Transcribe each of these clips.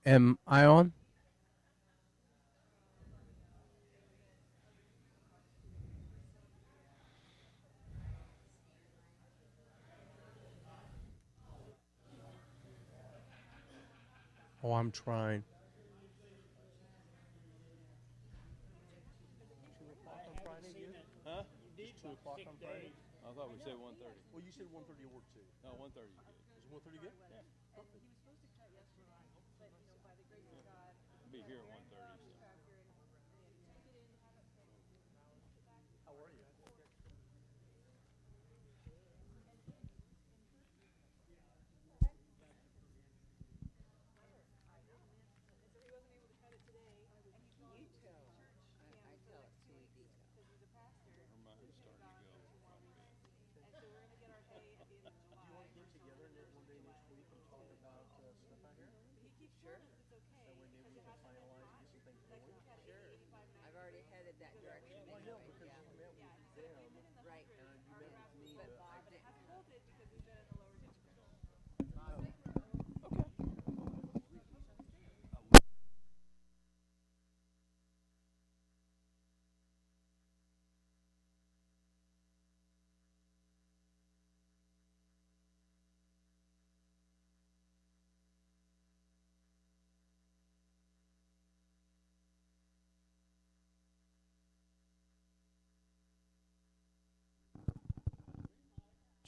Am I on? Oh, I'm trying. 2 o'clock on Friday, good? Huh? Is 2 o'clock on Friday? I thought we said 1:30. Well, you said 1:30 or 2. No, 1:30 is good. Is 1:30 good? Yeah. Perfect. I'll be here at 1:30. So. How are you? Our mind's starting to go quite a bit. Do you want to get together one day next week and talk about stuff out here? That way maybe we can finalize and get some things going? I've already headed that direction Well, I know anyway, because yeah. you met with them Right. and you met with me. But But I didn't.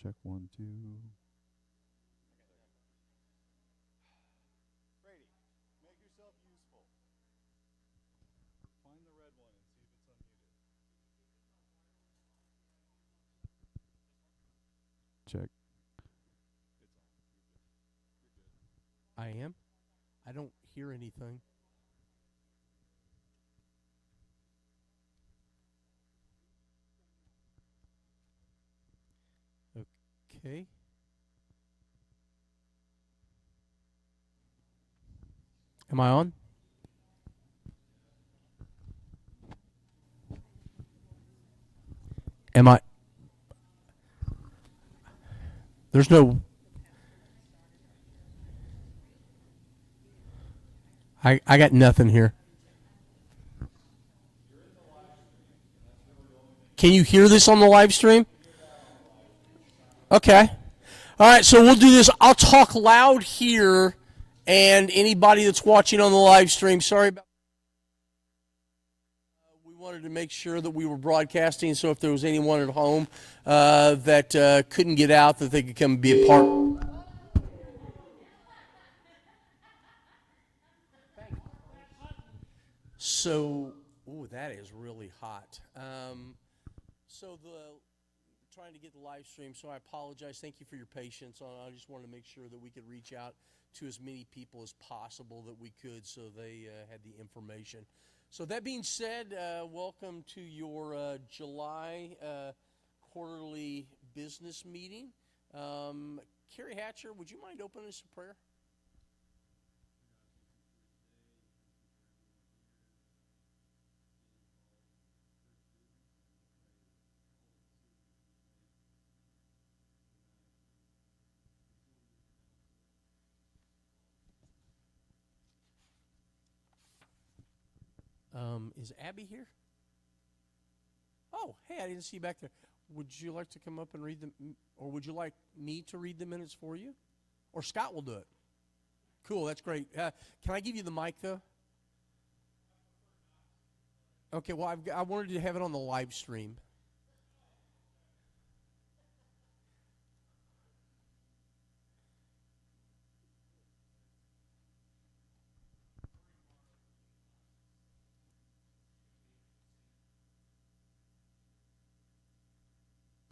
Check 1, 2. Brady, make yourself useful. Find the red one and see if it's unmuted. Check. It's on. You're good. I am? I don't hear anything. Okay. Am I on? Am I? There's no. I got nothing here. Can you hear this on the live stream? Okay. All right, so we'll do this. I'll talk loud here, and anybody that's watching on the live stream, sorry about. We wanted to make sure that we were broadcasting, so if there was anyone at home that couldn't get out, that they could come be a part. So, ooh, that is really hot. So trying to get the live stream, so I apologize. Thank you for your patience. I just wanted to make sure that we could reach out to as many people as possible that we could, so they had the information. So that being said, welcome to your July quarterly business meeting. Carrie Hatcher, would you mind opening us in prayer? Is Abby here? Oh, hey, I didn't see you back there. Would you like to come up and read them, or would you like me to read the minutes for you? Or Scott will do it. Cool, that's great. Can I give you the mic, though? Okay, well, I wanted to have it on the live stream.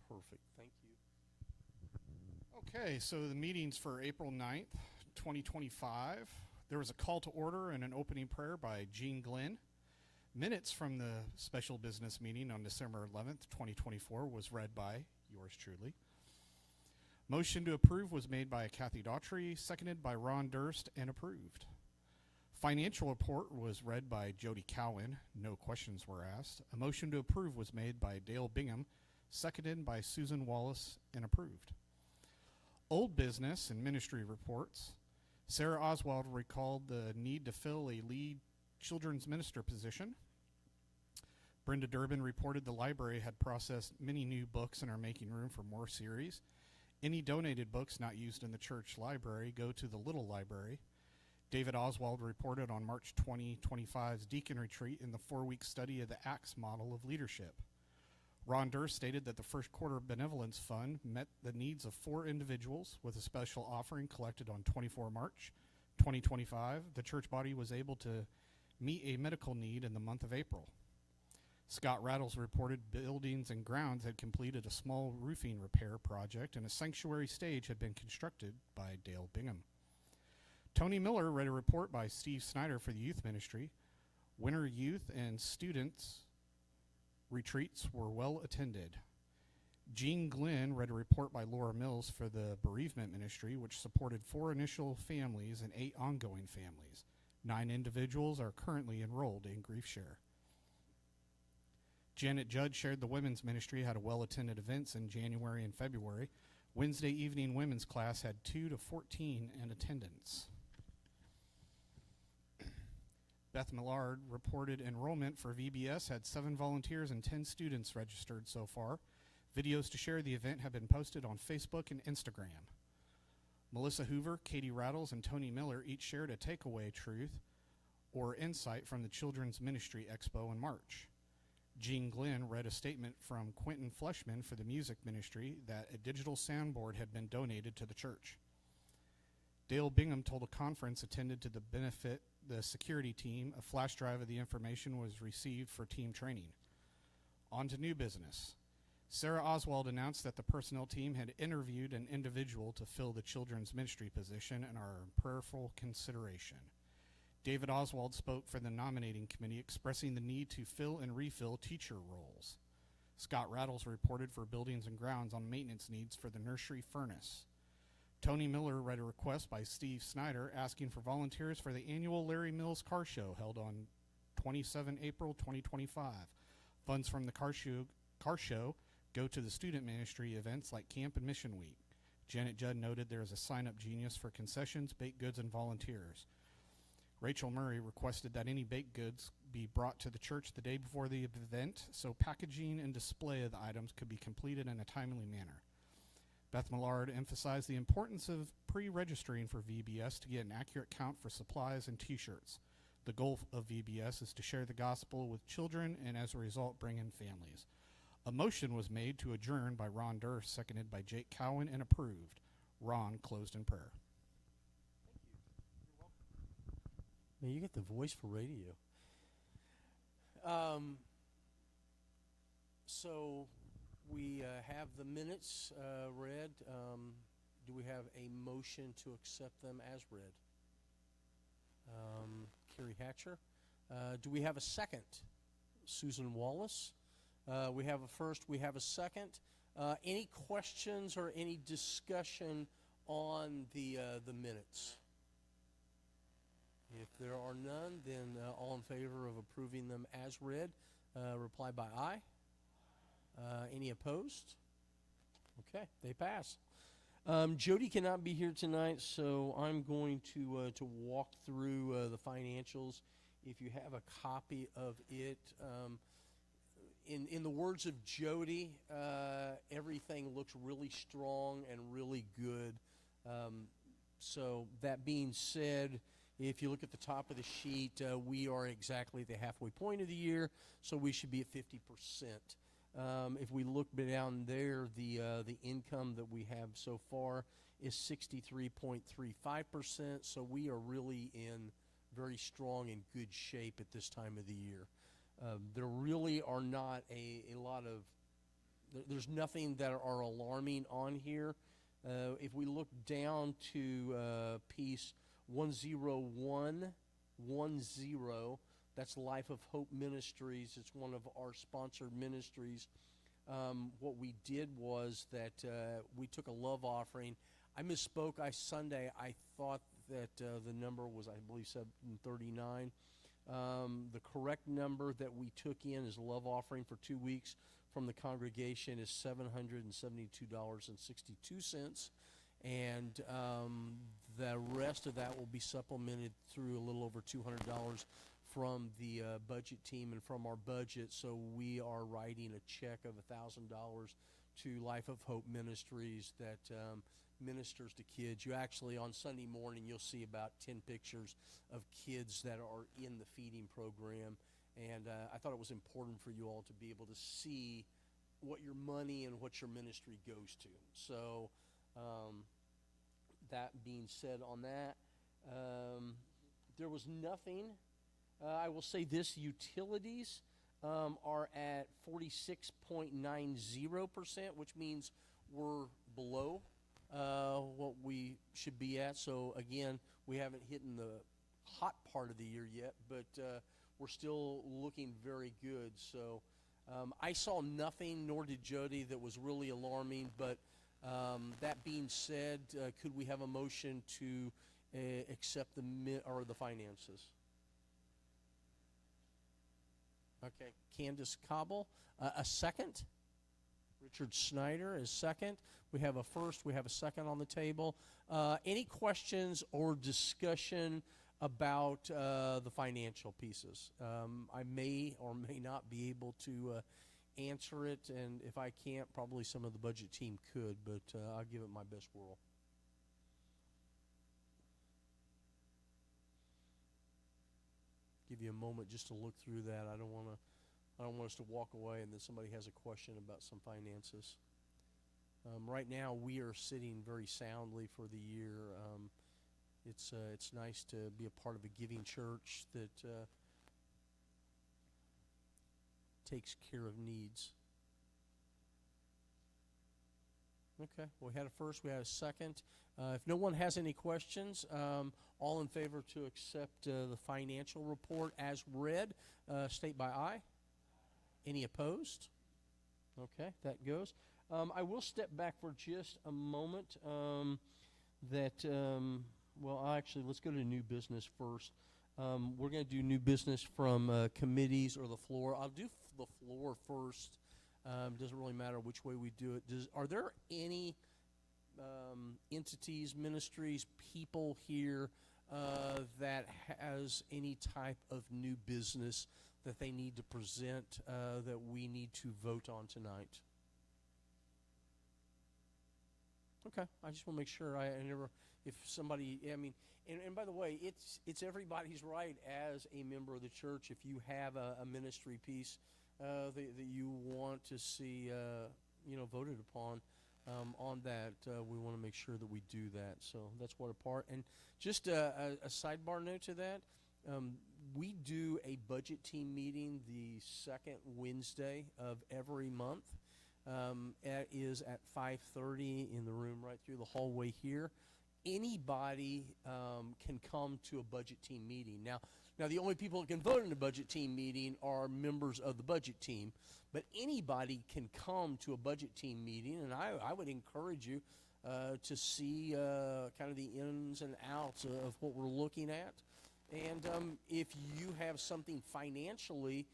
Perfect, thank you. Okay, so the meeting's for April 9th, 2025. There was a call to order and an opening prayer by Gene Glenn. Minutes from the special business meeting on December 11th, 2024 was read by yours truly. Motion to approve was made by Kathy Daughtry, seconded by Ron Durst, and approved. Financial report was read by Jody Cowan. No questions were asked. A motion to approve was made by Dale Bingham, seconded by Susan Wallace, and approved. Old business and ministry reports. Sarah Oswald recalled the need to fill a lead children's minister position. Brenda Durbin reported the library had processed many new books and are making room for more series. Any donated books not used in the church library go to the Little Library. David Oswald reported on March 2025's Deacon Retreat in the 4-week study of the Acts model of leadership. Ron Durst stated that the first quarter benevolence fund met the needs of 4 individuals with a special offering collected on 24 March 2025. The church body was able to meet a medical need in the month of April. Scott Rattles reported Buildings and Grounds had completed a small roofing repair project and a sanctuary stage had been constructed by Dale Bingham. Tony Miller read a report by Steve Snyder for the youth ministry. Winter youth and students retreats were well attended. Jean Glenn read a report by Laura Mills for the bereavement ministry, which supported 4 initial families and 8 ongoing families. 9 individuals are currently enrolled in Grief Share. Janet Judd shared the women's ministry had a well-attended events in January and February. Wednesday evening women's class had 2 to 14 in attendance. Beth Millard reported enrollment for VBS had 7 volunteers and 10 students registered so far. Videos to share the event have been posted on Facebook and Instagram. Melissa Hoover, Katie Rattles, and Tony Miller each shared a takeaway truth or insight from the Children's Ministry Expo in March. Jean Glenn read a statement from Quentin Fleshman for the music ministry that a digital soundboard had been donated to the church. Dale Bingham told a conference attended to benefit the security team. A flash drive of the information was received for team training. On to new business. Sarah Oswald announced that the personnel team had interviewed an individual to fill the children's ministry position and are in prayerful consideration. David Oswald spoke for the nominating committee, expressing the need to fill and refill teacher roles. Scott Rattles reported for Buildings and Grounds on maintenance needs for the nursery furnace. Tony Miller read a request by Steve Snyder asking for volunteers for the annual Larry Mills Car Show held on 27 April 2025. Funds from the car show go to the student ministry events like Camp and Mission Week. Janet Judd noted there is a sign-up genius for concessions, baked goods, and volunteers. Rachel Murray requested that any baked goods be brought to the church the day before the event so packaging and display of the items could be completed in a timely manner. Beth Millard emphasized the importance of pre-registering for VBS to get an accurate count for supplies and t-shirts. The goal of VBS is to share the gospel with children and as a result bring in families. A motion was made to adjourn by Ron Durst, seconded by Jake Cowan, and approved. Ron closed in prayer. Man, you get the voice for radio. So we have the minutes read. Do we have a motion to accept them as read? Carrie Hatcher. Do we have a second? Susan Wallace. We have a first. We have a second. Any questions or any discussion on the minutes? If there are none, then all in favor of approving them as read, reply by aye. Any opposed? Okay, they pass. Jody cannot be here tonight, so I'm going to walk through the financials. If you have a copy of it, in the words of Jody, everything looks really strong and really good. So that being said, if you look at the top of the sheet, we are exactly at the halfway point of the year, so we should be at 50%. If we look down there, the income that we have so far is 63.35%, so we are really in very strong and good shape at this time of the year. There really are not a lot of, there's nothing that are alarming on here. If we look down to piece 10110, that's Life of Hope Ministries. It's one of our sponsored ministries. What we did was that we took a love offering. I misspoke. Sunday I thought that the number was, I believe, 739. The correct number that we took in as a love offering for 2 weeks from the congregation is $772.62. and the rest of that will be supplemented through a little over $200 from the budget team and from our budget. So we are writing a check of $1,000 to Life of Hope Ministries that ministers to kids. You actually, on Sunday morning, you'll see about 10 pictures of kids that are in the feeding program. And I thought it was important for you all to be able to see what your money and what your ministry goes to. So that being said on that, there was nothing. I will say this, utilities are at 46.90%, which means we're below what we should be at. So again, we haven't hit in the hot part of the year yet, but we're still looking very good. So I saw nothing, nor did Jody, that was really alarming. But that being said, could we have a motion to accept the finances? Okay, Candace Cobble, a second. Richard Snyder is second. We have a first. We have a second on the table. Any questions or discussion about the financial pieces? I may or may not be able to answer it, and if I can't, probably some of the budget team could, but I'll give it my best whirl. Give you a moment just to look through that. I don't want us to walk away and then somebody has a question about some finances. Right now, we are sitting very soundly for the year. It's nice to be a part of a giving church that takes care of needs. Okay, we had a first, we had a second. If no one has any questions, all in favor to accept the financial report as read, state by aye. Any opposed? Okay, that goes. I will step back for just a moment. Actually, let's go to new business first. We're going to do new business from committees or the floor. I'll do the floor first. Doesn't really matter which way we do it. Are there any entities, ministries, people here that has any type of new business that they need to present that we need to vote on tonight? Okay, I just want to make sure I never, if somebody, and by the way, it's everybody's right as a member of the church. If you have a ministry piece that you want to see, voted upon on that, we want to make sure that we do that. So that's what a part. And just a sidebar note to that, we do a budget team meeting the second Wednesday of every month. It is at 5:30 in the room right through the hallway here. Anybody can come to a budget team meeting. Now, the only people that can vote in a budget team meeting are members of the budget team, but anybody can come to a budget team meeting, and I would encourage you to see kind of the ins and outs of what we're looking at. And if you have something financially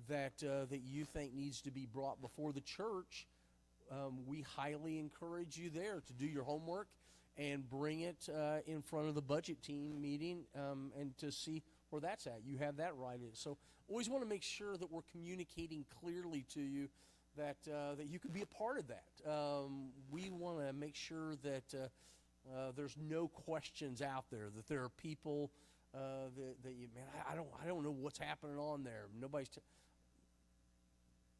that you think needs to be brought before the church, we highly encourage you there to do your homework and bring it in front of the budget team meeting and to see where that's at. You have that right. So always want to make sure that we're communicating clearly to you that you can be a part of that. We want to make sure that there's no questions out there, that there are people that you, I don't know what's happening on there. Nobody's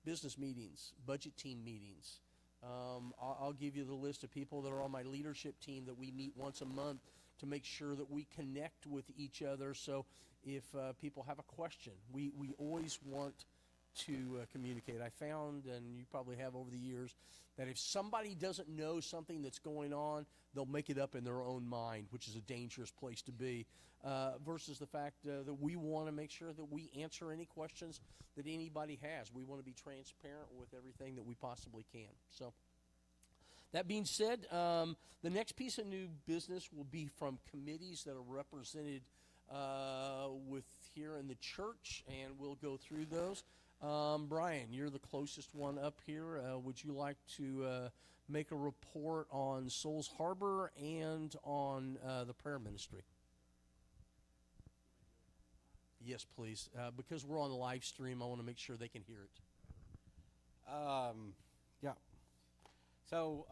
business meetings, budget team meetings. I'll give you the list of people that are on my leadership team that we meet once a month to make sure that we connect with each other. So if people have a question, we always want to communicate. I found, and you probably have over the years, that if somebody doesn't know something that's going on, they'll make it up in their own mind, which is a dangerous place to be, versus the fact that we want to make sure that we answer any questions that anybody has. We want to be transparent with everything that we possibly can. So that being said, the next piece of new business will be from committees that are represented with here in the church, and we'll go through those. Brian, you're the closest one up here. Would you like to make a report on Souls Harbor and on the prayer ministry. Yes, please. Because we're on the live stream, I want to make sure they can hear it. Yeah. So,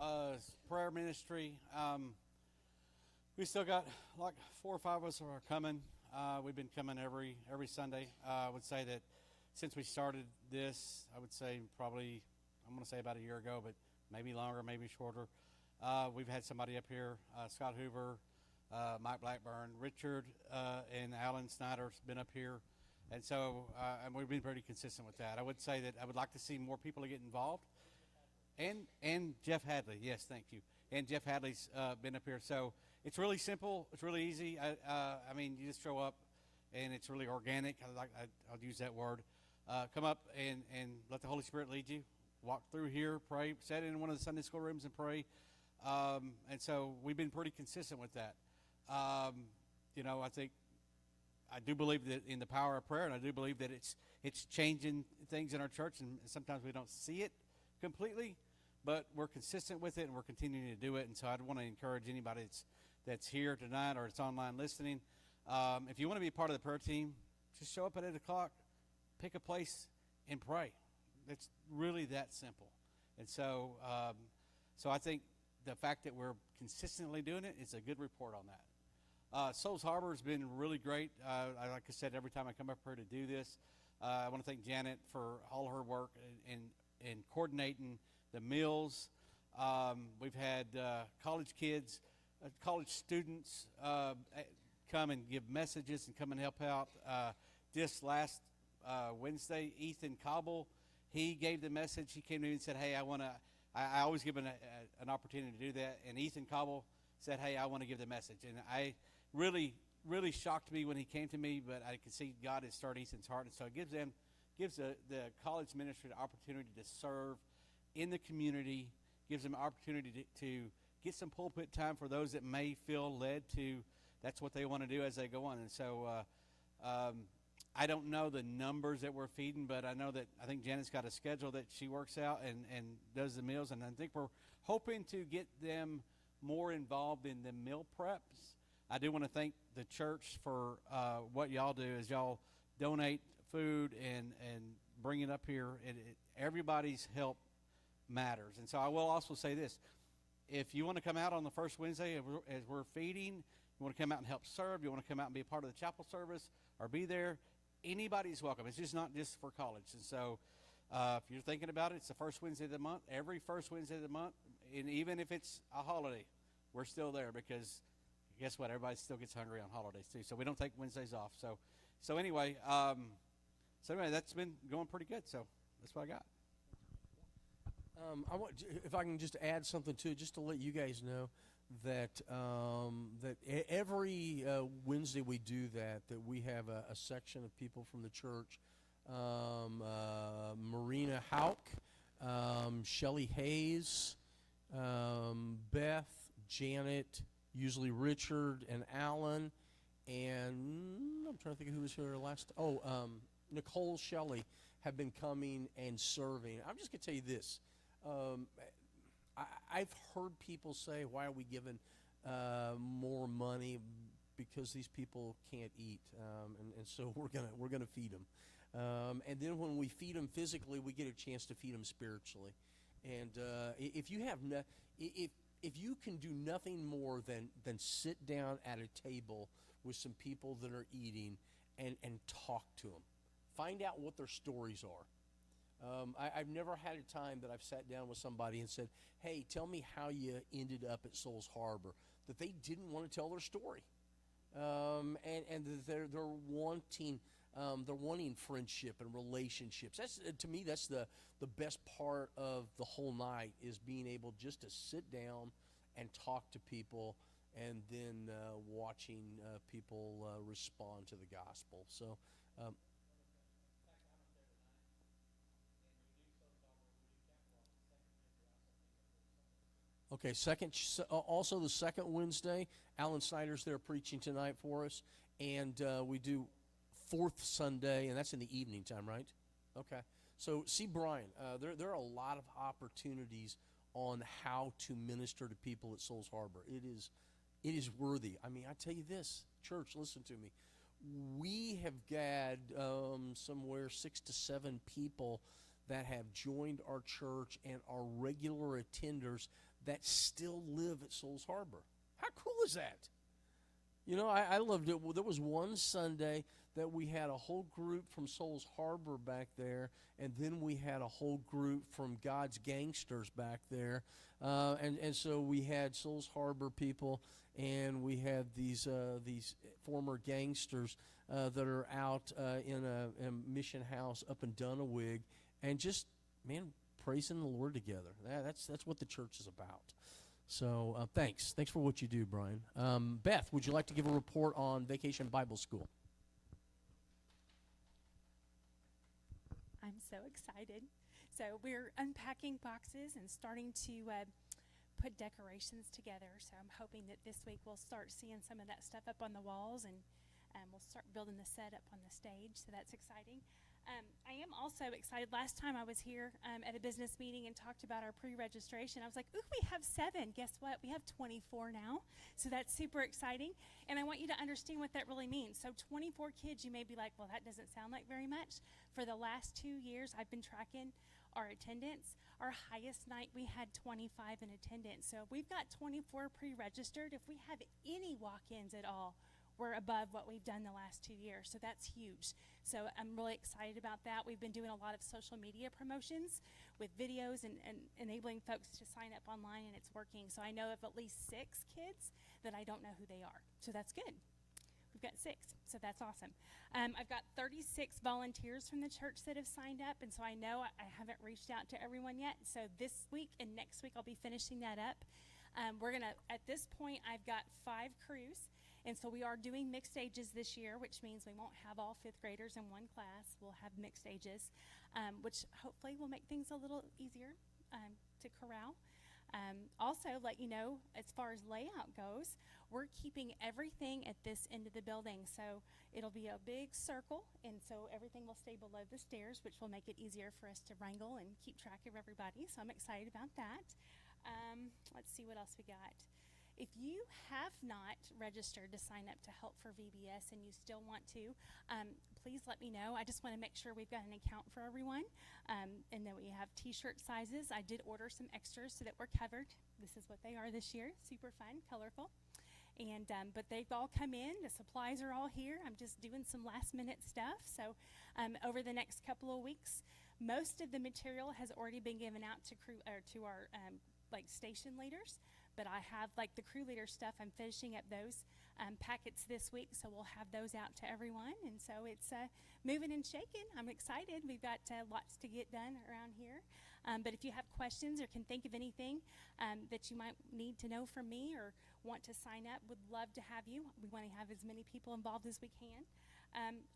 prayer ministry. We still got like 4 or 5 of us are coming. We've been coming every Sunday. I would say that since we started this, I would say probably, I'm going to say about a year ago, but maybe longer, maybe shorter. We've had somebody up here, Scott Hoover, Mike Blackburn, Richard, and Alan Snyder's been up here. And so and we've been pretty consistent with that. I would say that I would like to see more people get involved. And Jeff Hadley, yes, thank you. And Jeff Hadley's been up here. So it's really simple. It's really easy. I mean, you just show up, and it's really organic. I'll use that word. Come up and let the Holy Spirit lead you. Walk through here, pray, sit in one of the Sunday school rooms and pray. And so we've been pretty consistent with that. I do believe that in the power of prayer, and I do believe that it's changing things in our church, and sometimes we don't see it completely, but we're consistent with it, and we're continuing to do it. And so I'd want to encourage anybody that's here tonight or it's online listening. If you want to be part of the prayer team, just show up at 8 o'clock, pick a place, and pray. It's really that simple. And so so I think the fact that we're consistently doing it is a good report on that. Souls Harbor has been really great. Like I said, every time I come up here to do this, I want to thank Janet for all her work in coordinating the meals. We've had college kids, college students come and give messages and come and help out. This last Wednesday, Ethan Cobble, he gave the message. He came to me and said, hey, I always give an opportunity to do that. And Ethan Cobble said, hey, I want to give the message. And I really shocked me when he came to me, but I could see God had stirred Ethan's heart. And so it gives the college ministry the opportunity to serve in the community, gives them opportunity to get some pulpit time for those that may feel led to, that's what they want to do as they go on. And so I don't know the numbers that we're feeding, but I think Janet's got a schedule that she works out and does the meals, and I think we're hoping to get them more involved in the meal preps. I do want to thank the church for what y'all do as y'all donate food and bring it up here. Everybody's help matters. And so I will also say this. If you want to come out on the first Wednesday as we're feeding, you want to come out and help serve, you want to come out and be a part of the chapel service or be there, anybody's welcome. It's just not just for college. And so if you're thinking about it, it's the first Wednesday of the month. Every first Wednesday of the month, and even if it's a holiday, we're still there because guess what? Everybody still gets hungry on holidays too. So we don't take Wednesdays off. So anyway, that's been going pretty good. So that's what I got. If I can just add something to it, just to let you guys know that every Wednesday we do that we have a section of people from the church, Marina Hauk, Shelly Hayes, Beth, Janet, usually Richard and Alan, and I'm trying to think of who was here last. Nicole Shelley have been coming and serving. I'm just going to tell you this. I've heard people say, why are we giving more money? Because these people can't eat, and so we're gonna feed them. And then when we feed them physically, we get a chance to feed them spiritually. And if you have if you can do nothing more than sit down at a table with some people that are eating and talk to them, find out what their stories are. I've never had a time that I've sat down with somebody and said, hey, tell me how you ended up at Souls Harbor, that they didn't want to tell their story. And they're wanting friendship and relationships. To me, that's the best part of the whole night, is being able just to sit down and talk to people, and then watching people respond to the gospel. So okay, also the second Wednesday, Alan Snyder's there preaching tonight for us, and we do fourth Sunday, and that's in the evening time, right? Okay. So see Brian. There are a lot of opportunities on how to minister to people at Souls Harbor. It is worthy. I mean, I tell you this, church, listen to me. We have got somewhere 6 to 7 people that have joined our church and are regular attenders that still live at Souls Harbor. How cool is that? You know, I loved it. Well, there was one Sunday that we had a whole group from Souls Harbor back there, and then we had a whole group from God's Gangsters back there. And so we had Souls Harbor people, and we had these former gangsters that are out in a mission house up in Dunawig, and just, man, praising the Lord together. That's what the church is about. So thanks for what you do, Brian. Beth, would you like to give a report on Vacation Bible School? I'm so excited. So we're unpacking boxes and starting to put decorations together. So I'm hoping that this week we'll start seeing some of that stuff up on the walls, and we'll start building the set up on the stage. So that's exciting. I am also excited. Last time I was here at a business meeting and talked about our pre-registration, I was like, ooh, we have 7. Guess what? We have 24 now. So that's super exciting. And I want you to understand what that really means. So 24 kids, you may be like, well, that doesn't sound like very much. For the last 2 years, I've been tracking our attendance. Our highest night, we had 25 in attendance. So if we've got 24 pre-registered, if we have any walk-ins at all, we're above what we've done the last 2 years. So that's huge. So I'm really excited about that. We've been doing a lot of social media promotions with videos and enabling folks to sign up online, and it's working. So I know of at least 6 kids that I don't know who they are. So that's good. We've got 6, so that's awesome. I've got 36 volunteers from the church that have signed up, and so I know I haven't reached out to everyone yet. So this week and next week I'll be finishing that up. At this point, I've got 5 crews. And so we are doing mixed ages this year, which means we won't have all 5th graders in one class. We'll have mixed ages, which hopefully will make things a little easier to corral. Also, let you know, as far as layout goes, we're keeping everything at this end of the building. So it'll be a big circle, and so everything will stay below the stairs, which will make it easier for us to wrangle and keep track of everybody. So I'm excited about that. Let's see what else we got. If you have not registered to sign up to help for VBS and you still want to, please let me know. I just want to make sure we've got an account for everyone, and that we have t-shirt sizes. I did order some extras so that we're covered. This is what they are this year. Super fun, colorful. And but they've all come in. The supplies are all here. I'm just doing some last-minute stuff. So over the next couple of weeks, most of the material has already been given out to our station leaders. But I have, the crew leader stuff, I'm finishing up those packets this week, so we'll have those out to everyone. And so it's moving and shaking. I'm excited. We've got lots to get done around here. But if you have questions or can think of anything that you might need to know from me or want to sign up, would love to have you. We want to have as many people involved as we can.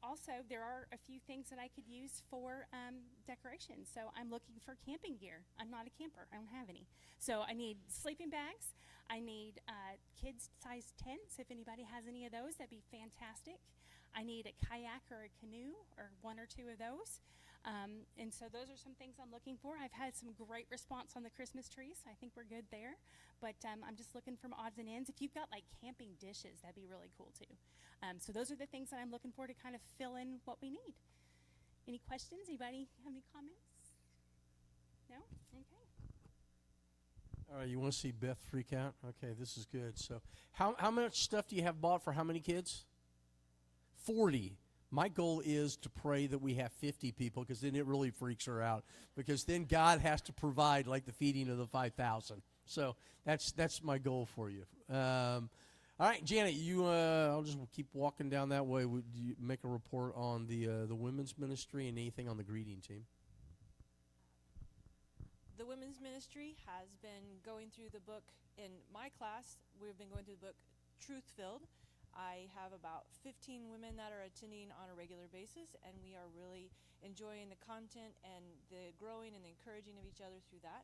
Also, there are a few things that I could use for decorations. So I'm looking for camping gear. I'm not a camper. I don't have any. So I need sleeping bags. I need kids-sized tents. If anybody has any of those, that'd be fantastic. I need a kayak or a canoe or 1 or 2 of those. And so those are some things I'm looking for. I've had some great response on the Christmas trees, so I think we're good there. But I'm just looking for odds and ends. If you've got camping dishes, that'd be really cool too. So those are the things that I'm looking for to kind of fill in what we need. Any questions? Anybody have any comments? No? Okay. All right, you want to see Beth freak out? Okay, this is good. So how much stuff do you have bought for how many kids? 40. My goal is to pray that we have 50 people, because then it really freaks her out, because then God has to provide the feeding of the 5,000. So that's my goal for you. All right, Janet, I'll just keep walking down that way. Would you make a report on the women's ministry and anything on the greeting team? The women's ministry has been going through the book. In my class, we've been going through the book Truth-Filled. I have about 15 women that are attending on a regular basis, and we are really enjoying the content and the growing and the encouraging of each other through that.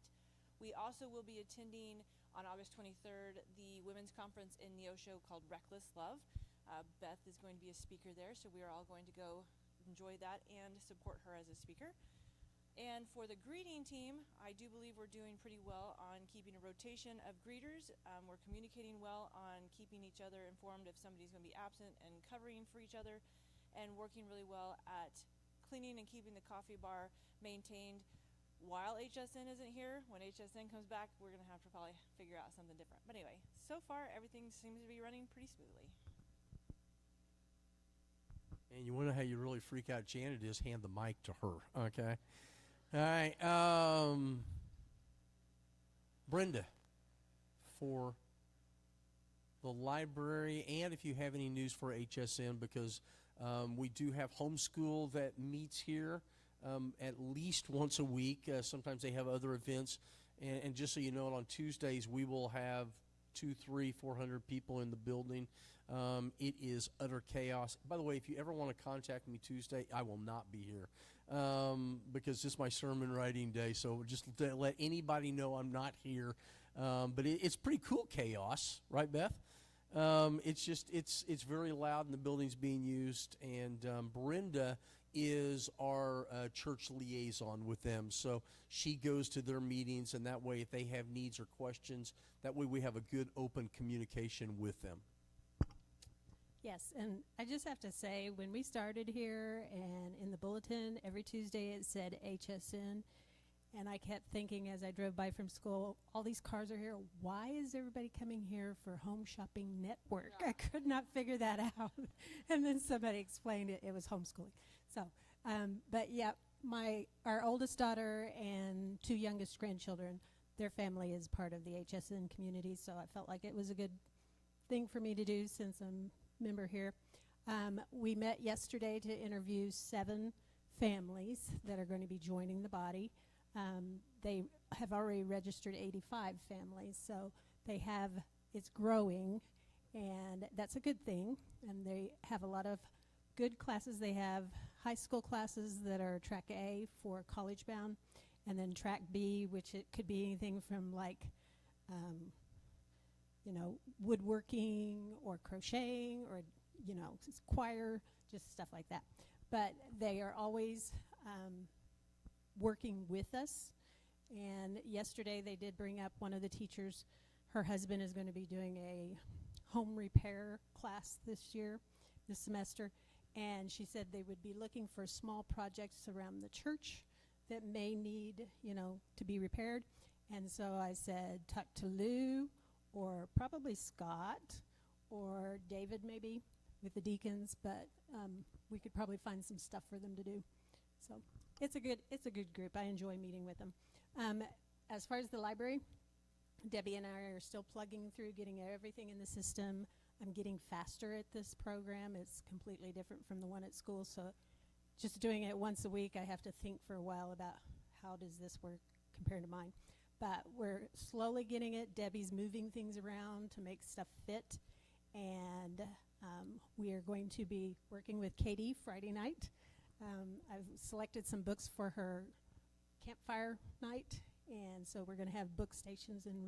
We also will be attending on August 23rd the women's conference in Neosho called Reckless Love. Beth is going to be a speaker there, so we are all going to go enjoy that and support her as a speaker. And for the greeting team, I do believe we're doing pretty well on keeping a rotation of greeters. We're communicating well on keeping each other informed if somebody's going to be absent and covering for each other, and working really well at cleaning and keeping the coffee bar maintained while HSN isn't here. When HSN comes back, we're going to have to probably figure out something different. But anyway, so far everything seems to be running pretty smoothly. And you want to know how you really freak out Janet is hand the mic to her, okay? All right, Brenda, for the library, and if you have any news for HSN, because we do have homeschool that meets here at least once a week. Sometimes they have other events, and just so you know, on Tuesdays we will have 200, 300, 400 people in the building. It is utter chaos. By the way, if you ever want to contact me Tuesday, I will not be here because it's my sermon writing day. So just to let anybody know I'm not here. But it's pretty cool chaos, right, Beth? It's very loud and the building's being used. And Brenda is our church liaison with them. So she goes to their meetings, and that way if they have needs or questions, that way we have a good open communication with them. Yes, and I just have to say, when we started here and in the bulletin, every Tuesday it said HSN, and I kept thinking as I drove by from school, all these cars are here. Why is everybody coming here for Home Shopping Network? I could not figure that out. And then somebody explained it was homeschooling. So, but yeah, our oldest daughter and 2 youngest grandchildren, their family is part of the HSN community, so I felt like it was a good thing for me to do since I'm member here. We met yesterday to interview 7 families that are going to be joining the body. They have already registered 85 families, so it's growing, and that's a good thing. And they have a lot of good classes. They have high school classes that are track A for college bound, and then track B, which it could be anything from like woodworking or crocheting or, choir, just stuff like that. But they are always working with us. And yesterday they did bring up one of the teachers. Her husband is going to be doing a home repair class this semester. And she said they would be looking for small projects around the church that may need, to be repaired. And so I said, talk to Lou, or probably Scott or David maybe with the deacons, but we could probably find some stuff for them to do. So it's a good group. I enjoy meeting with them. As far as the library, Debbie and I are still plugging through, getting everything in the system. I'm getting faster at this program. It's completely different from the one at school, so just doing it once a week, I have to think for a while about how does this work compared to mine. But we're slowly getting it. Debbie's moving things around to make stuff fit. And we are going to be working with Katie Friday night. I've selected some books for her campfire night. And so we're going to have book stations and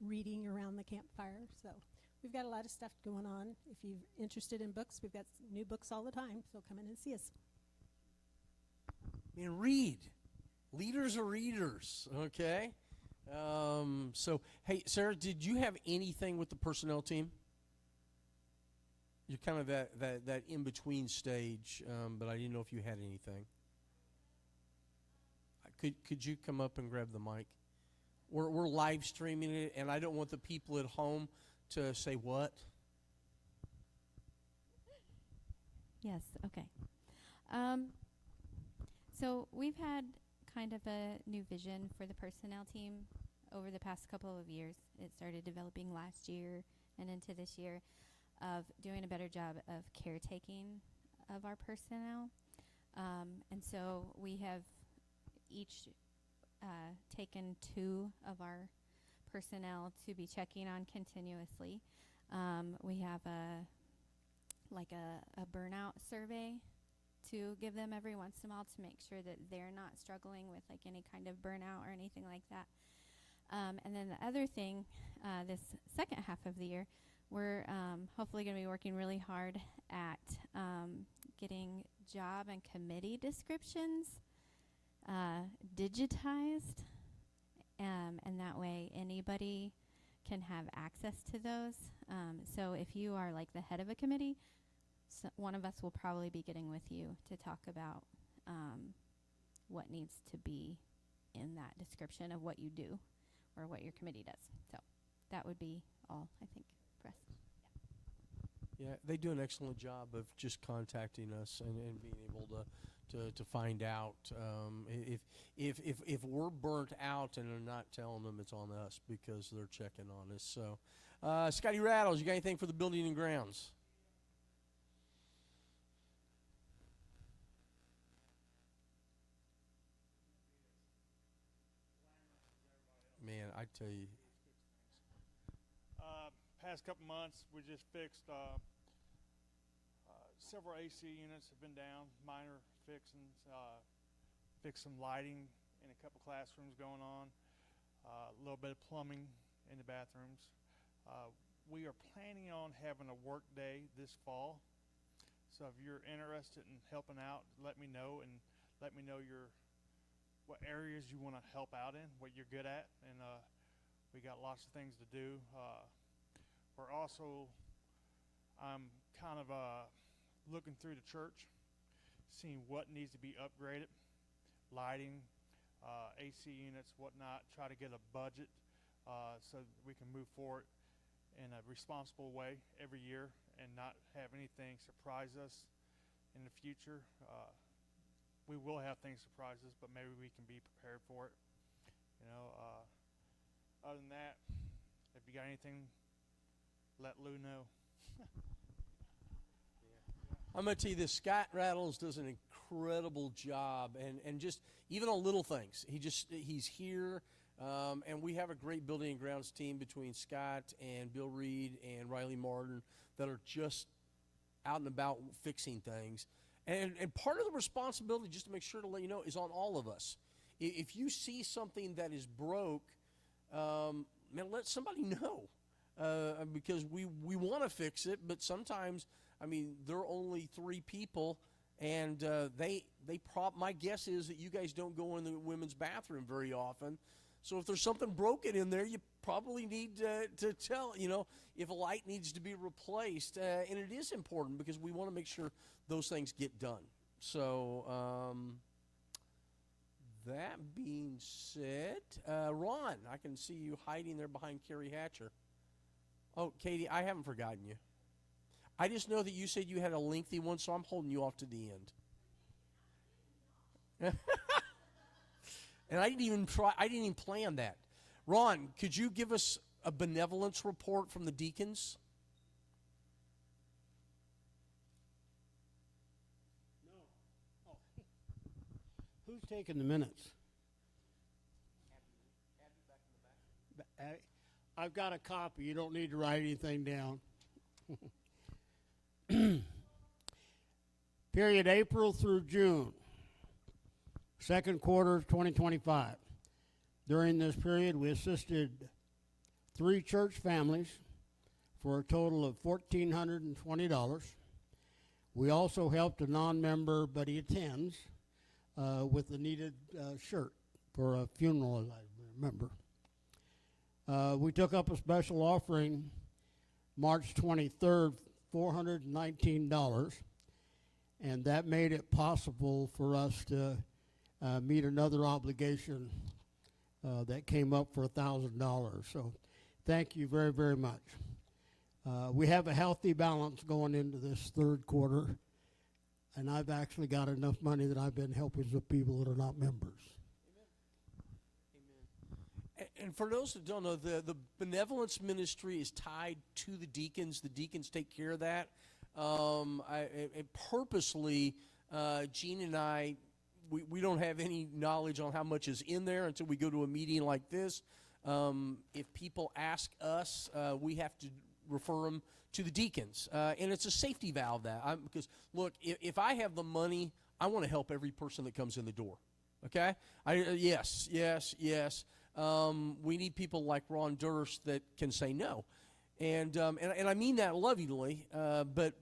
reading around the campfire. So we've got a lot of stuff going on. If you're interested in books, we've got new books all the time. So come in and see us. And read. Leaders are readers, okay? So, hey, Sarah, did you have anything with the personnel team? You're kind of that in-between stage, but I didn't know if you had anything. Could you come up and grab the mic? We're live streaming it, and I don't want the people at home to say what. Yes, okay. So we've had kind of a new vision for the personnel team over the past couple of years. It started developing last year and into this year of doing a better job of caretaking of our personnel. And so we have each taken 2 of our personnel to be checking on continuously. We have a burnout survey to give them every once in a while to make sure that they're not struggling with like any kind of burnout or anything like that. And then the other thing, this second half of the year, we're hopefully going to be working really hard at getting job and committee descriptions digitized, and that way anybody can have access to those. So if you are like the head of a committee, one of us will probably be getting with you to talk about what needs to be in that description of what you do or what your committee does. So that would be all, I think, for us. Yeah, they do an excellent job of just contacting us and being able to find out if we're burnt out and they're not telling them, it's on us because they're checking on us. So, Scotty Rattles, you got anything for the building and grounds? Man, I tell you, Past couple months, we just fixed several AC units have been down, minor fixings, fixed some lighting in a couple classrooms going on, a little bit of plumbing in the bathrooms. We are planning on having a work day this fall. So if you're interested in helping out, let me know, and let me know what areas you want to help out in, what you're good at, and we got lots of things to do. We're also, I'm kind of looking through the church, seeing what needs to be upgraded, lighting, AC units, whatnot, try to get a budget so that we can move forward in a responsible way every year and not have anything surprise us in the future. We will have things surprise us, but maybe we can be prepared for it. You know, other than that, if you got anything, let Lou know. I'm going to tell you this, Scott Rattles does an incredible job, and just even on little things. He's here, and we have a great building and grounds team between Scott and Bill Reed and Riley Martin that are just out and about fixing things. And part of the responsibility, just to make sure to let you know, is on all of us. If you see something that is broke, man, let somebody know. Because we want to fix it, but sometimes, I mean, there are only 3 people, and my guess is that you guys don't go in the women's bathroom very often. So if there's something broken in there, you probably need to tell, if a light needs to be replaced. And it is important because we want to make sure those things get done. So that being said, Ron, I can see you hiding there behind Carrie Hatcher. Oh, Katie, I haven't forgotten you. I just know that you said you had a lengthy one, so I'm holding you off to the end. And I didn't even plan that. Ron, could you give us a benevolence report from the deacons? No. Oh. Who's taking the minutes? Abby? I've got a copy. You don't need to write anything down. Period April through June, second quarter of 2025. During this period, we assisted 3 church families for a total of $1,420. We also helped a non-member, but he attends, with the needed shirt for a funeral, as I remember. We took up a special offering March 23rd, $419, and that made it possible for us to meet another obligation that came up for $1,000. So thank you very, very much. We have a healthy balance going into this third quarter, and I've actually got enough money that I've been helping some people that are not members. And for those that don't know, the benevolence ministry is tied to the deacons. The deacons take care of that. Purposely, Gene and I, we don't have any knowledge on how much is in there until we go to a meeting like this. If people ask us, we have to refer them to the deacons. And it's a safety valve because, look, if I have the money, I want to help every person that comes in the door. Okay? Yes. We need people like Ron Durst that can say no. And I mean that lovingly, but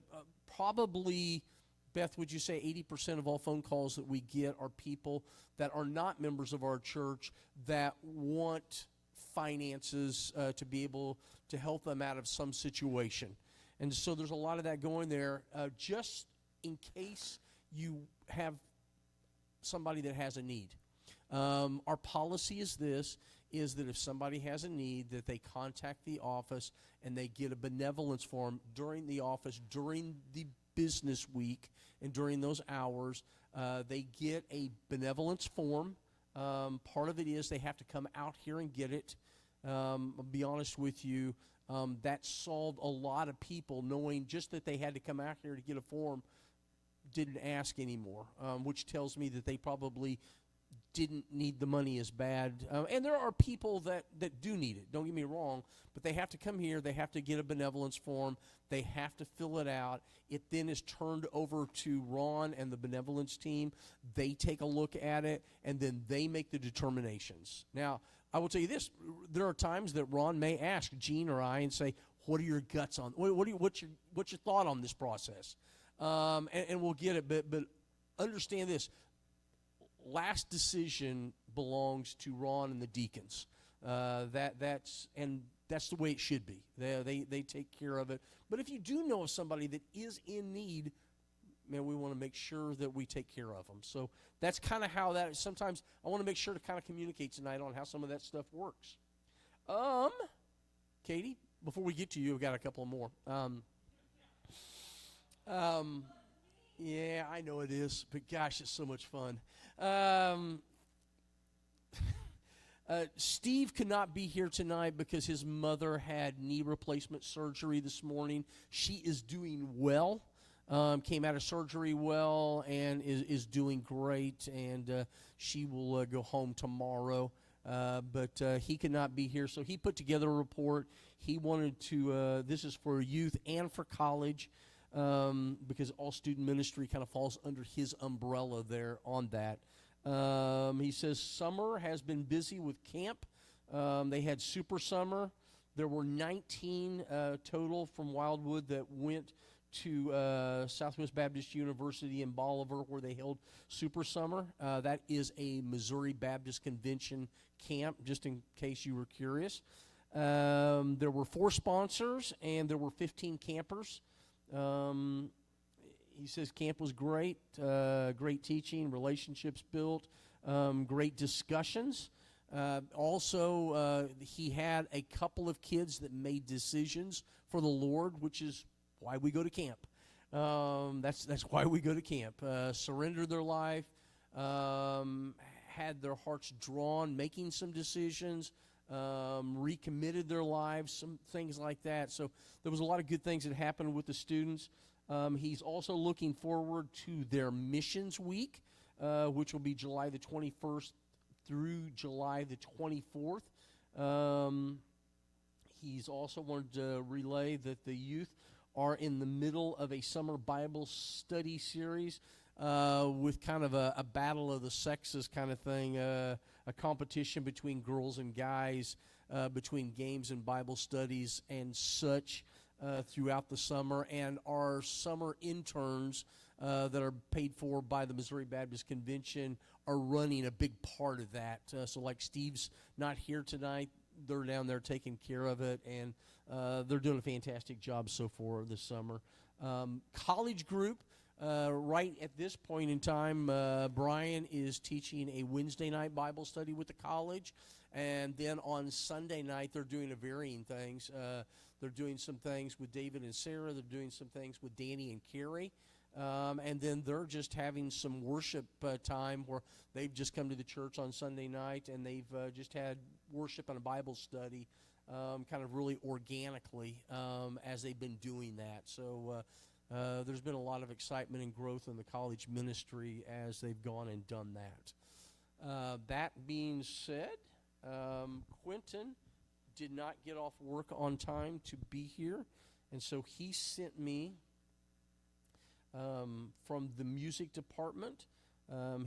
probably Beth, would you say 80% of all phone calls that we get are people that are not members of our church that want finances to be able to help them out of some situation? And so there's a lot of that going there. Just in case you have somebody that has a need. Our policy is this, is that if somebody has a need, that they contact the office and they get a benevolence form during the office, during the business week, and during those hours. They get a benevolence form. Part of it is they have to come out here and get it. I'll be honest with you, that solved a lot of people knowing just that they had to come out here to get a form, didn't ask anymore, which tells me that they probably didn't need the money as bad. And there are people that do need it, don't get me wrong, but they have to come here, they have to get a benevolence form, they have to fill it out. It then is turned over to Ron and the benevolence team. They take a look at it, and then they make the determinations. Now, I will tell you this, there are times that Ron may ask Gene or I and say, what are your guts on, what's your thought on this process? And we'll get it, but understand this. Last decision belongs to Ron and the deacons. That's the way it should be. They take care of it. But if you do know of somebody that is in need, man, we want to make sure that we take care of them. So that's kind of how that. Sometimes I want to make sure to kind of communicate tonight on how some of that stuff works. Katie, before we get to you, I've got a couple more. Yeah, I know it is, but gosh, it's so much fun. Steve could not be here tonight because his mother had knee replacement surgery this morning. She is doing well, came out of surgery well, and is doing great, and she will go home tomorrow. But he could not be here, so he put together a report. He wanted to, this is for youth and for college, because all student ministry kind of falls under his umbrella there on that. He says summer has been busy with camp. They had Super Summer. There were 19 total from Wildwood that went to Southwest Baptist University in Bolivar where they held Super Summer. That is a Missouri Baptist Convention camp, just in case you were curious. There were 4 sponsors, and there were 15 campers. He says camp was great, great teaching, relationships built, great discussions. Also, he had a couple of kids that made decisions for the Lord, which is why we go to camp. That's why we go to camp. Surrendered their life, had their hearts drawn, making some decisions, recommitted their lives, some things like that. So there was a lot of good things that happened with the students. He's also looking forward to their missions week, which will be July the 21st through July the 24th. He's also wanted to relay that the youth are in the middle of a summer Bible study series with kind of a battle of the sexes kind of thing, a competition between girls and guys, between games and Bible studies and such throughout the summer. And our summer interns that are paid for by the Missouri Baptist Convention are running a big part of that. So like Steve's not here tonight, they're down there taking care of it, and they're doing a fantastic job so far this summer. College group, right at this point in time, Brian is teaching a Wednesday night Bible study with the college, and then on Sunday night they're doing varying things. They're doing some things with David and Sarah. They're doing some things with Danny and Carrie. And then they're just having some worship time where they've just come to the church on Sunday night, and they've just had worship and a Bible study kind of really organically as they've been doing that. So there's been a lot of excitement and growth in the college ministry as they've gone and done that. That being said, Quentin did not get off work on time to be here, and so he sent me from the music department.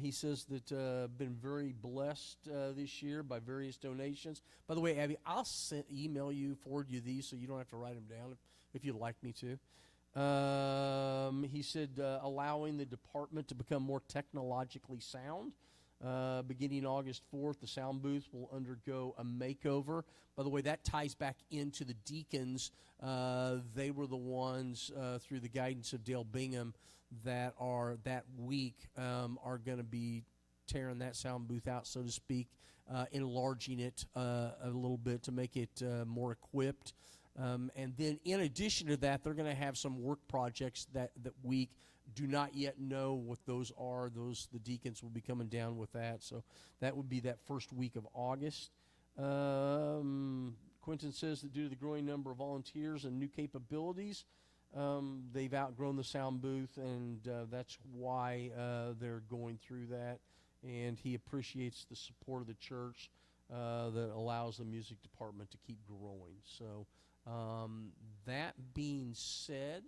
He says that been very blessed this year by various donations. By the way, Abby, I'll email you, forward you these so you don't have to write them down if you'd like me to. He said allowing the department to become more technologically sound. Beginning August 4th, the sound booth will undergo a makeover. By the way, that ties back into the deacons. They were the ones, through the guidance of Dale Bingham, that week are going to be tearing that sound booth out, so to speak, enlarging it a little bit to make it more equipped. And then in addition to that, they're going to have some work projects that week. Do not yet know what those are. The deacons will be coming down with that. So that would be that first week of August. Quentin says that due to the growing number of volunteers and new capabilities, they've outgrown the sound booth, and that's why they're going through that. And he appreciates the support of the church that allows the music department to keep growing. So that being said,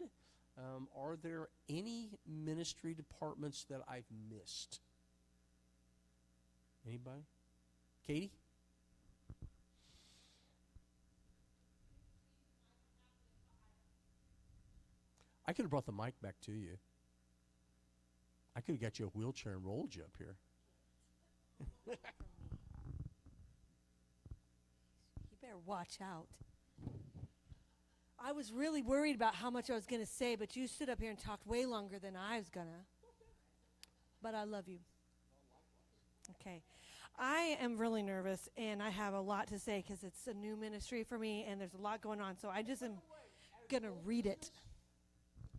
are there any ministry departments that I've missed? Anybody? Katie? I could have brought the mic back to you. I could have got you a wheelchair and rolled you up here. You better watch out. I was really worried about how much I was going to say, but you stood up here and talked way longer than I was going to. But I love you. Okay. I am really nervous, and I have a lot to say because it's a new ministry for me, and there's a lot going on. So I just am going to read it.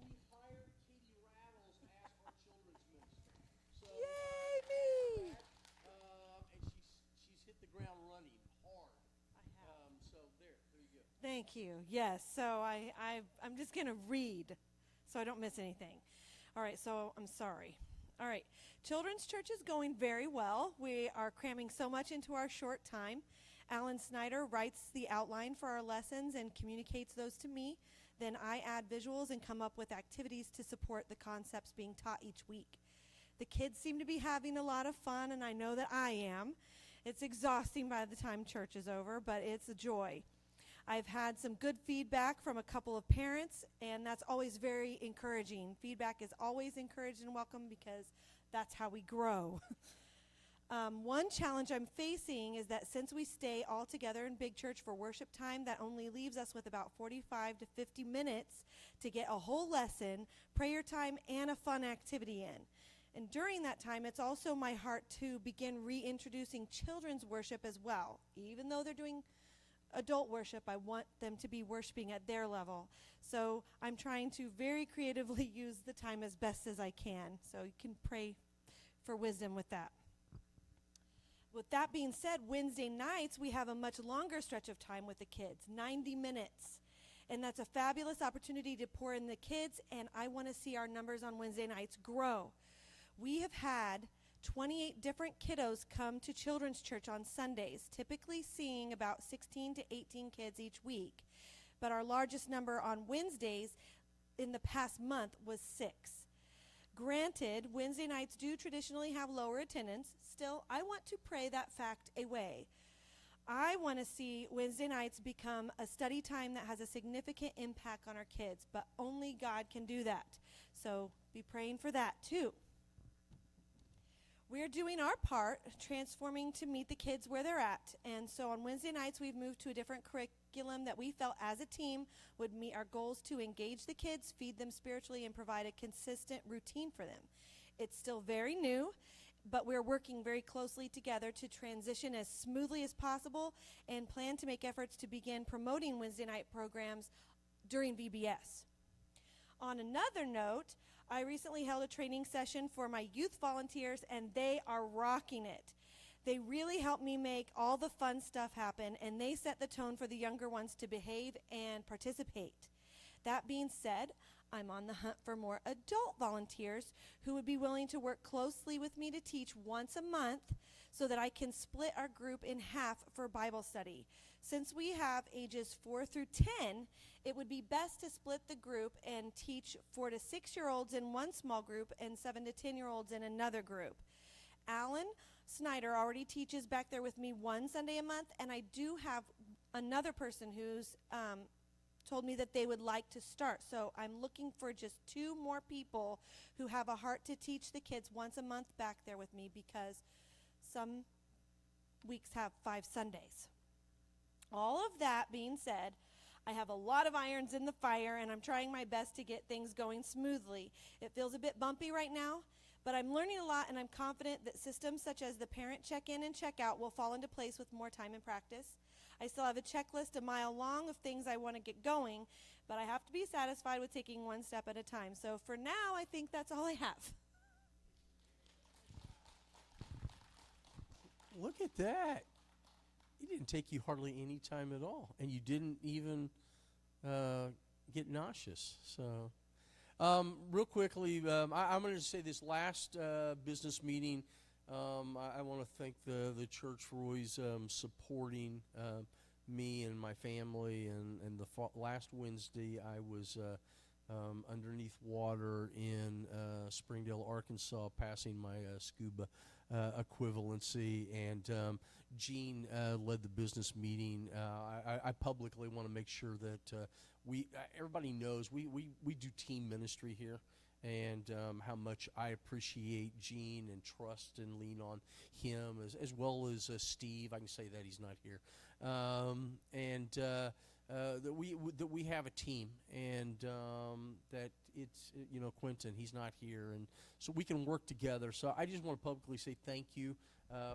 We hired Katie Rattles as our children's minister. So Yay, me! and she's hit the ground running hard. I have. So there you go. Thank you. Yes. So I'm just going to read so I don't miss anything. All right. So I'm sorry. All right. Children's church is going very well. We are cramming so much into our short time. Alan Snyder writes the outline for our lessons and communicates those to me. Then I add visuals and come up with activities to support the concepts being taught each week. The kids seem to be having a lot of fun, and I know that I am. It's exhausting by the time church is over, but it's a joy. I've had some good feedback from a couple of parents, and that's always very encouraging. Feedback is always encouraged and welcome because that's how we grow. One challenge I'm facing is that since we stay all together in big church for worship time, that only leaves us with about 45 to 50 minutes to get a whole lesson, prayer time, and a fun activity in. And during that time, it's also my heart to begin reintroducing children's worship as well. Even though they're doing adult worship, I want them to be worshiping at their level. So I'm trying to very creatively use the time as best as I can. So you can pray for wisdom with that. With that being said, Wednesday nights, we have a much longer stretch of time with the kids, 90 minutes. And that's a fabulous opportunity to pour in the kids, and I want to see our numbers on Wednesday nights grow. We have had 28 different kiddos come to children's church on Sundays, typically seeing about 16 to 18 kids each week. But our largest number on Wednesdays in the past month was 6. Granted, Wednesday nights do traditionally have lower attendance. Still, I want to pray that fact away. I want to see Wednesday nights become a study time that has a significant impact on our kids, but only God can do that. So be praying for that too. We're doing our part, transforming to meet the kids where they're at. And so on Wednesday nights, we've moved to a different curriculum that we felt as a team would meet our goals to engage the kids, feed them spiritually, and provide a consistent routine for them. It's still very new, but we're working very closely together to transition as smoothly as possible and plan to make efforts to begin promoting Wednesday night programs during VBS. On another note, I recently held a training session for my youth volunteers, and they are rocking it. They really helped me make all the fun stuff happen, and they set the tone for the younger ones to behave and participate. That being said, I'm on the hunt for more adult volunteers who would be willing to work closely with me to teach once a month so that I can split our group in half for Bible study. Since we have ages 4 through 10, it would be best to split the group and teach 4 to 6-year-olds in one small group and 7 to 10-year-olds in another group. Alan Snyder already teaches back there with me one Sunday a month, and I do have another person who's told me that they would like to start. So I'm looking for just 2 more people who have a heart to teach the kids once a month back there with me, because some weeks have 5 Sundays. All of that being said, I have a lot of irons in the fire, and I'm trying my best to get things going smoothly. It feels a bit bumpy right now, but I'm learning a lot, and I'm confident that systems such as the parent check-in and check-out will fall into place with more time and practice. I still have a checklist a mile long of things I want to get going, but I have to be satisfied with taking one step at a time. So for now, I think that's all I have. Look at that. It didn't take you hardly any time at all, and you didn't even get nauseous. So, real quickly, I'm going to say this last business meeting. I want to thank the church for always supporting me and my family. And the last Wednesday, I was underneath water in Springdale, Arkansas, passing my scuba equivalency, and Gene led the business meeting. I publicly want to make sure that everybody knows we do team ministry here, and how much I appreciate Gene and trust and lean on him, as well as Steve. I can say that he's not here, and that we have a team, and that it's Quentin, he's not here, and so we can work together. So I just want to publicly say thank you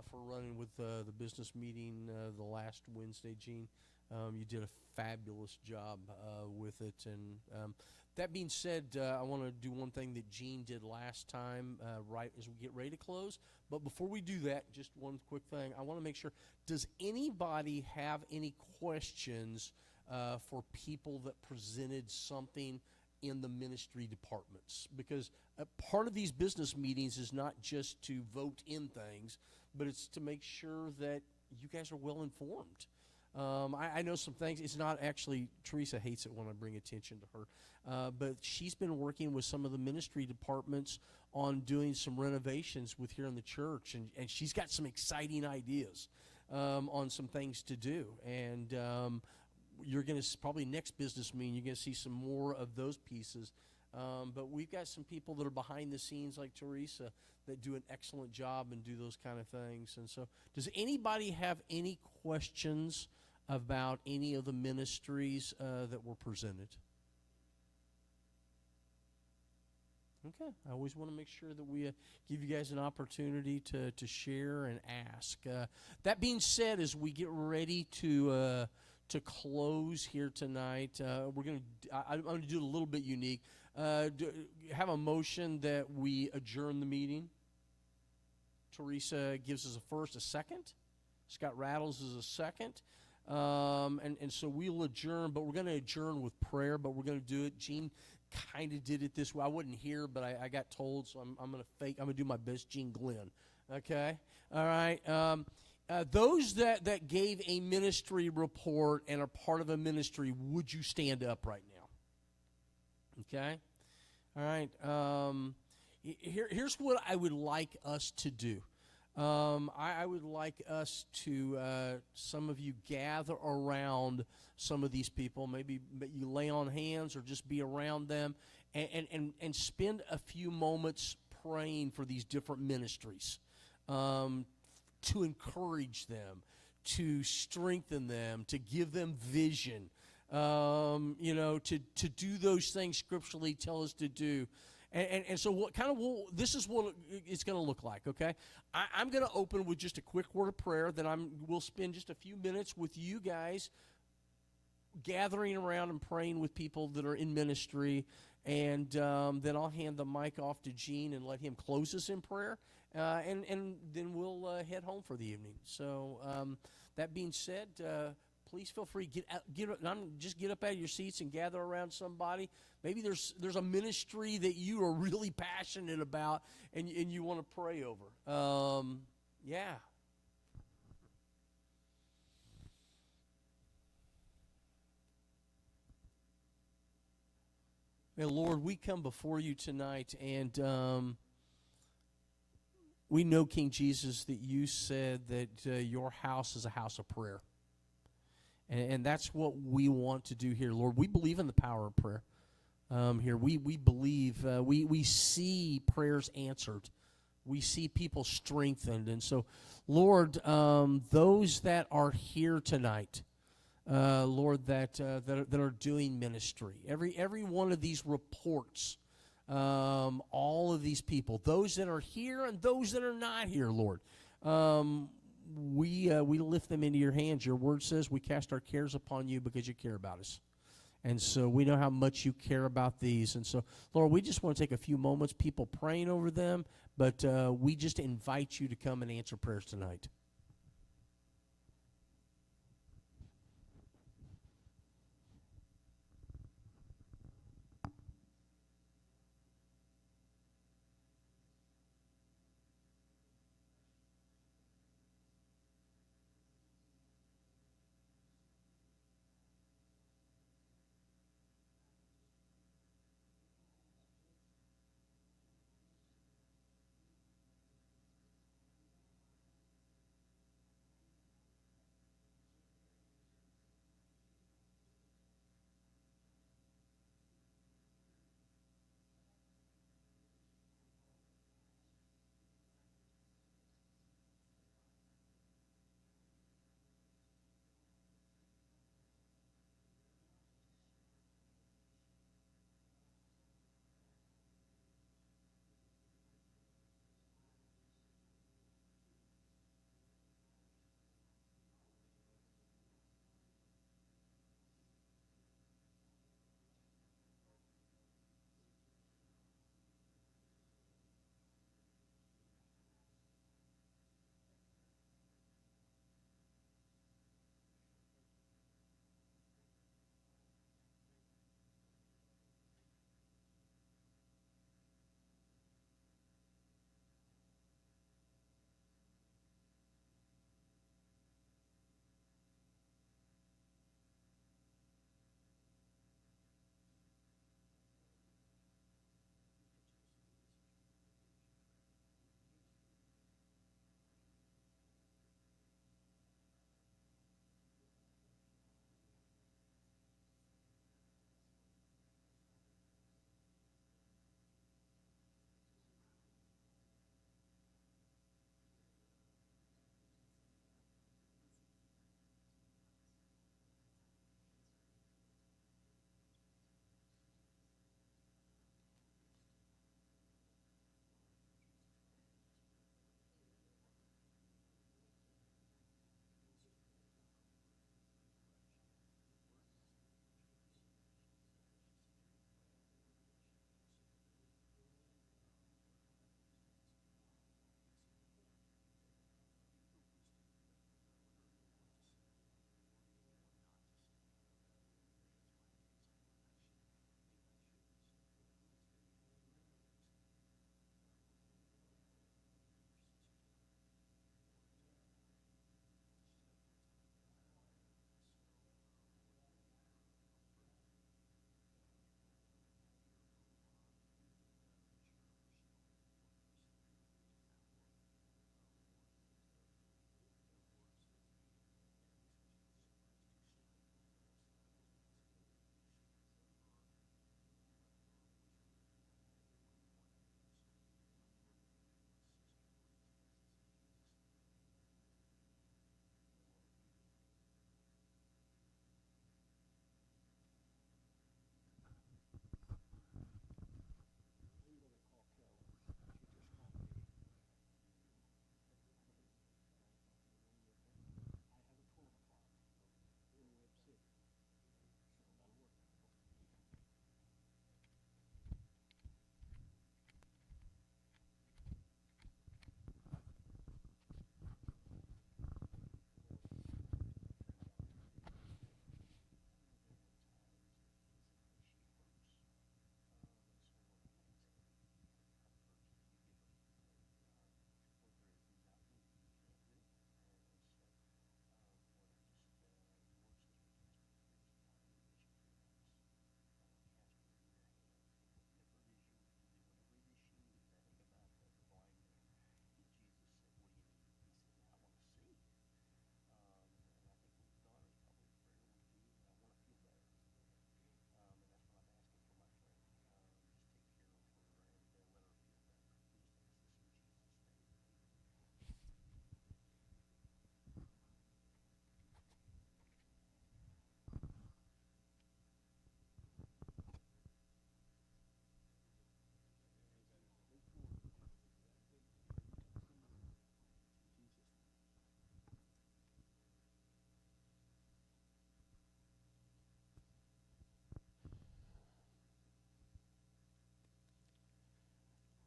for running with the business meeting the last Wednesday, Gene. You did a fabulous job with it, and that being said, I want to do one thing that Gene did last time, right as we get ready to close. But before we do that, just one quick thing. I want to make sure, does anybody have any questions for people that presented something in the ministry departments? Because part of these business meetings is not just to vote in things, but it's to make sure that you guys are well informed. I know some things. It's not actually, Teresa hates it when I bring attention to her, but she's been working with some of the ministry departments on doing some renovations with here in the church, and she's got some exciting ideas on some things to do. And you're going to, probably next business meeting, you're going to see some more of those pieces. But we've got some people that are behind the scenes like Teresa that do an excellent job and do those kind of things. And so does anybody have any questions about any of the ministries that were presented? Okay, I always want to make sure that we give you guys an opportunity to share and ask. That being said, as we get ready to close here tonight, I'm going to do it a little bit unique. Have a motion that we adjourn the meeting. Teresa gives us a first, a second. Scott Rattles is a second. And so we'll adjourn, but we're going to adjourn with prayer, but we're going to do it. Gene kind of did it this way. I wasn't here, but I got told, so I'm going to do my best Gene Glenn. Okay? All right. Those that gave a ministry report and are part of a ministry, would you stand up right now? Okay? All right. Here's what I would like us to do. I would like us to, some of you gather around some of these people. Maybe you lay on hands or just be around them and spend a few moments praying for these different ministries, to encourage them, to strengthen them, to give them vision, to do those things scripturally tell us to do. And so this is what it's going to look like, okay? I'm going to open with just a quick word of prayer. Then we'll spend just a few minutes with you guys gathering around and praying with people that are in ministry. And then I'll hand the mic off to Gene and let him close us in prayer. And then we'll head home for the evening. So that being said, please feel free just get up out of your seats and gather around somebody. Maybe there's a ministry that you are really passionate about and you want to pray over. Yeah. And Lord, we come before you tonight, and we know, King Jesus, that you said that your house is a house of prayer. And that's what we want to do here, Lord. We believe in the power of prayer. Here, we believe, we see prayers answered. We see people strengthened. And so, Lord, those that are here tonight, Lord, that are doing ministry, every one of these reports, all of these people, those that are here and those that are not here, Lord, we lift them into your hands. Your word says we cast our cares upon you because you care about us. And so we know how much you care about these. And so, Lord, we just want to take a few moments, people praying over them, but we just invite you to come and answer prayers tonight.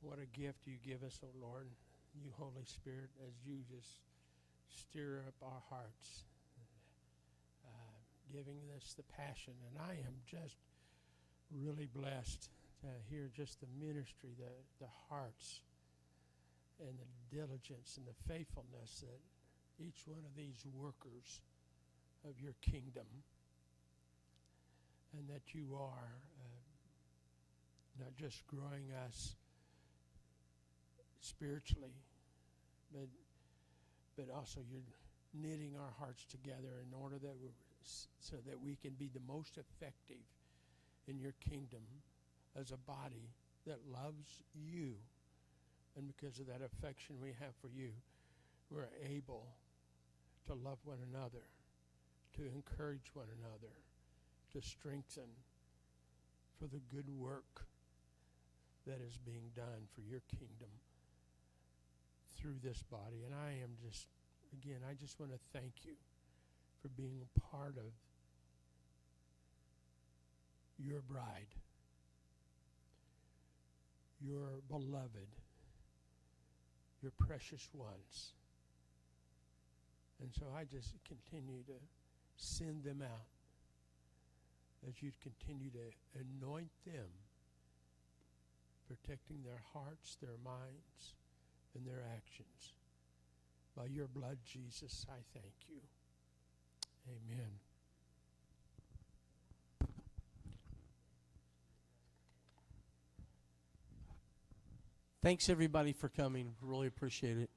What a gift you give us, O Lord, you Holy Spirit, as you just stir up our hearts, giving us the passion. And I am just really blessed to hear just the ministry, the hearts, and the diligence and the faithfulness that each one of these workers of your kingdom, and that you are not just growing us spiritually, but also you're knitting our hearts together in order that so that we can be the most effective in your kingdom as a body that loves you. And because of that affection we have for you, we're able to love one another, to encourage one another, to strengthen for the good work that is being done for your kingdom through this body. And I am just, again, I just want to thank you for being a part of your bride, your beloved, your precious ones. And so I just continue to send them out as you continue to anoint them, protecting their hearts, their minds, and their actions. By your blood, Jesus, I thank you. Amen. Thanks, everybody, for coming. Really appreciate it.